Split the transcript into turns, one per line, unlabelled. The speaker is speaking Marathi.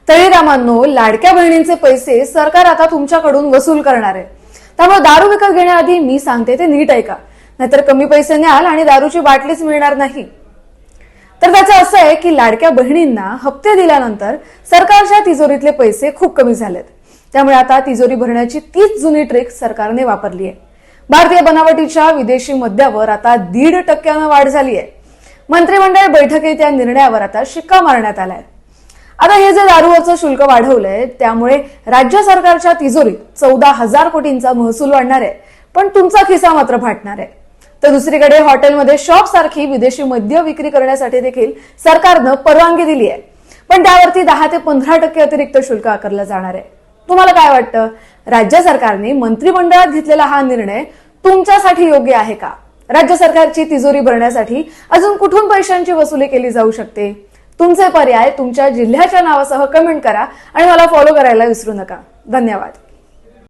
तळीरामांनो, लाडक्या बहिणींचे पैसे सरकार आता तुमच्याकडून वसूल करणार आहे. त्यामुळे दारू विकत घेण्याआधी मी सांगते ते नीट ऐका, नाहीतर कमी पैसे न्याल आणि दारूची बाटलीच मिळणार नाही. तर त्याचं असं आहे की लाडक्या बहिणींना हप्ते दिल्यानंतर सरकारच्या तिजोरीतले पैसे खूप कमी झालेत. त्यामुळे आता तिजोरी भरण्याची तीच जुनी ट्रिक सरकारने वापरली आहे. भारतीय बनावटीच्या विदेशी मद्यावर आता 1.5% वाढ झाली आहे. मंत्रिमंडळ बैठकीत या निर्णयावर आता शिक्का मारण्यात आलाय. आता हे जे दारूवरचं शुल्क वाढवलंय त्यामुळे राज्य सरकारच्या तिजोरीत 14,000 कोटींचा महसूल वाढणार आहे, पण तुमचा खिसा मात्र फाटणार आहे. तर दुसरीकडे हॉटेलमध्ये शॉप सारखी विदेशी मद्य विक्री करण्यासाठी देखील सरकारनं परवानगी दिली आहे, पण त्यावरती 10 ते 15% अतिरिक्त शुल्क आकारलं जाणार आहे. तुम्हाला काय वाटतं, राज्य सरकारने मंत्रिमंडळात घेतलेला हा निर्णय तुमच्यासाठी योग्य आहे का? राज्य सरकारची तिजोरी भरण्यासाठी अजून कुठून पैशांची वसुली केली जाऊ शकते? तुमचे पर्याय तुमच्या जिल्ह्याच्या नावासह कमेंट करा आणि मला फॉलो करायला विसरू नका. धन्यवाद.